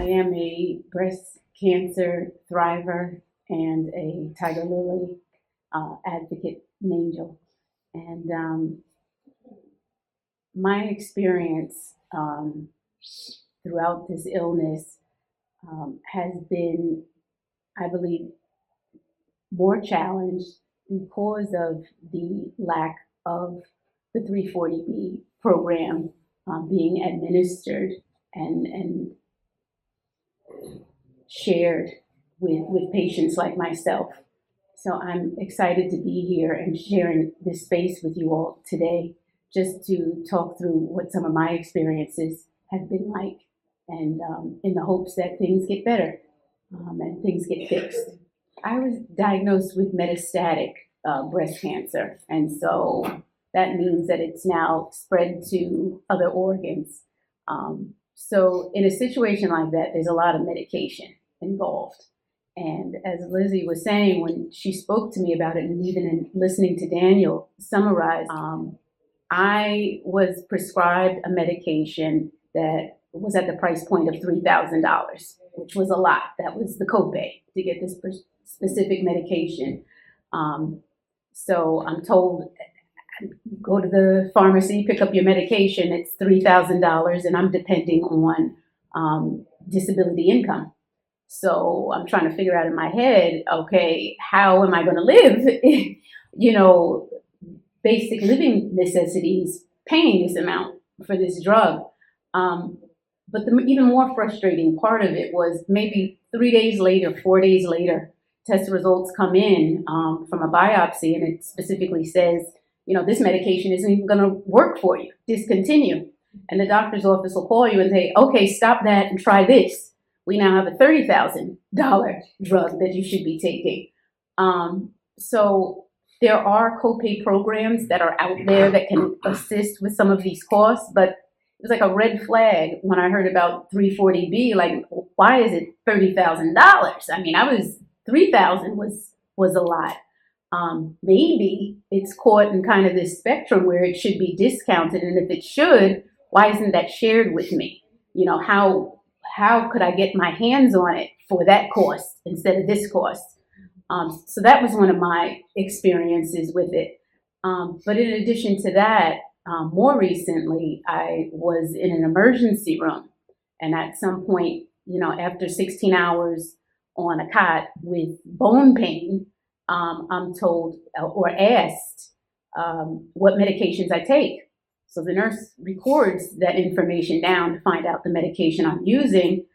am a breast cancer thriver and a Tiger Lily advocate and angel. And my experience throughout this illness has been, I believe, more challenged because of the lack of the 340B program being administered and shared with patients like myself. So I'm excited to be here and sharing this space with you all today, just to talk through what some of my experiences have been like, and in the hopes that things get better and things get fixed. I was diagnosed with metastatic breast cancer, and so that means that it's now spread to other organs. So in a situation like that, there's a lot of medication involved. And as Lizzie was saying when she spoke to me about it, and even in listening to Daniel summarize, I was prescribed a medication that was at the price point of $3,000, which was a lot. That was the copay to get this specific medication. So I'm told, go to the pharmacy, pick up your medication, it's $3,000, and I'm depending on disability income. So I'm trying to figure out in my head, okay, how am I going to live? Basic living necessities, paying this amount for this drug. But the even more frustrating part of it was maybe 3 days later, 4 days later, test results come in from a biopsy, and it specifically says, this medication isn't even going to work for you. Discontinue. And the doctor's office will call you and say, okay, stop that and try this. We now have a $30,000 drug that you should be taking. So there are copay programs that are out there that can assist with some of these costs, but it was like a red flag when I heard about 340B. Like, why is it $30,000? I mean, $3,000 was a lot. Maybe it's caught in kind of this spectrum where it should be discounted, and if it should, why isn't that shared with me? How could I get my hands on it for that cost instead of this cost? So that was one of my experiences with it. But in addition to that, more recently, I was in an emergency room, and at some point, after 16 hours on a cot with bone pain, I'm told or asked what medications I take. So the nurse records that information down to find out the medication I'm using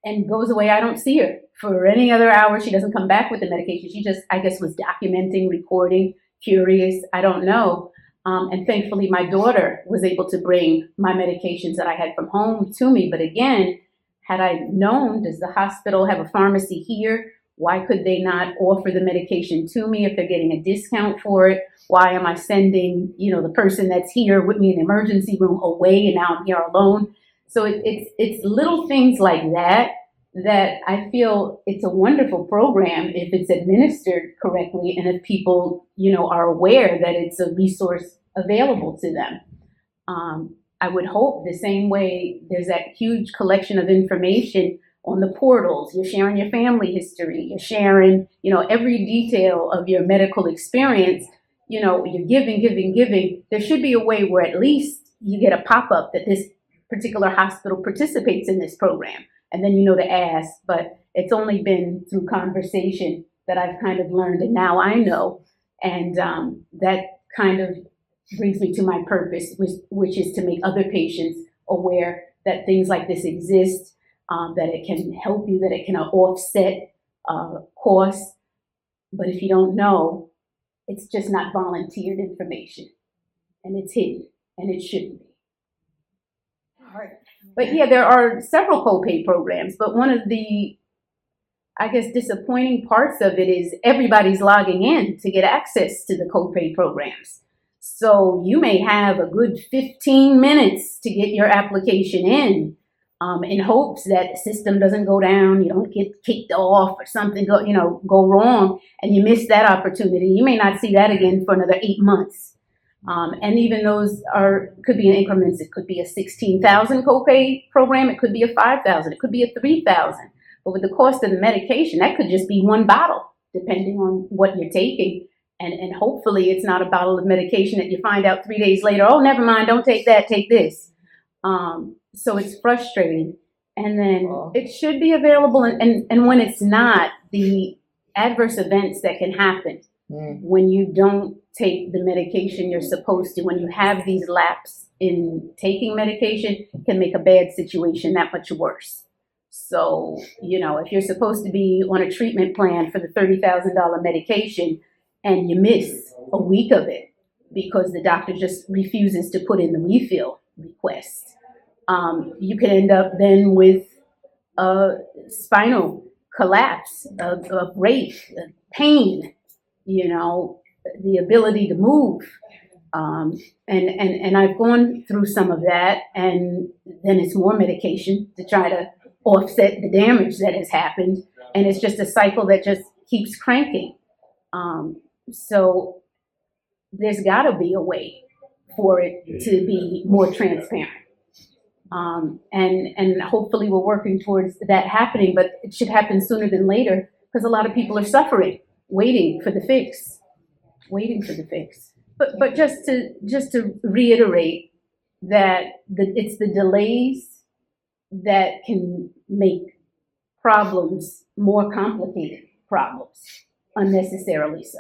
and goes away. I don't see her for any other hour. She doesn't come back with the medication. She just, I guess, was documenting, recording, curious. I don't know. And thankfully, my daughter was able to bring my medications that I had from home to me. But again, had I known, does the hospital have a pharmacy here? Why could they not offer the medication to me if they're getting a discount for it? Why am I sending, the person that's here with me in the emergency room away, and now I'm here alone? So it's little things like that I feel it's a wonderful program if it's administered correctly, and if people, are aware that it's a resource available to them. I would hope the same way there's that huge collection of information on the portals. You're sharing your family history. You're sharing, every detail of your medical experience. You're giving. There should be a way where at least you get a pop-up that this particular hospital participates in this program. And then to ask. But it's only been through conversation that I've kind of learned, and now I know. And that kind of brings me to my purpose, which is to make other patients aware that things like this exist, that it can help you, that it can offset costs. But if you don't know, it's just not volunteered information, and it's hidden, and it shouldn't be. All right. But yeah, there are several copay programs, but one of the, I guess, disappointing parts of it is everybody's logging in to get access to the copay programs. So you may have a good 15 minutes to get your application in hopes that the system doesn't go down, you don't get kicked off or something go wrong, and you miss that opportunity. You may not see that again for another 8 months. And even those could be in increments. It could be a 16,000 copay program. It could be a 5,000. It could be a 3,000. But with the cost of the medication, that could just be one bottle, depending on what you're taking. And hopefully it's not a bottle of medication that you find out 3 days later, oh, never mind, don't take that, take this. So it's frustrating. And then it should be available. And when it's not, the adverse events that can happen when you don't take the medication you're supposed to, when you have these lapses in taking medication, can make a bad situation that much worse. So, if you're supposed to be on a treatment plan for the $30,000 medication and you miss a week of it because the doctor just refuses to put in the refill request, you could end up then with a spinal collapse, a break, pain, the ability to move. And I've gone through some of that, and then it's more medication to try to offset the damage that has happened. And it's just a cycle that just keeps cranking. So there's got to be a way for it to be more transparent. And hopefully we're working towards that happening, but it should happen sooner than later because a lot of people are suffering, waiting for the fix. But just to reiterate that it's the delays that can make problems more complicated problems, unnecessarily so.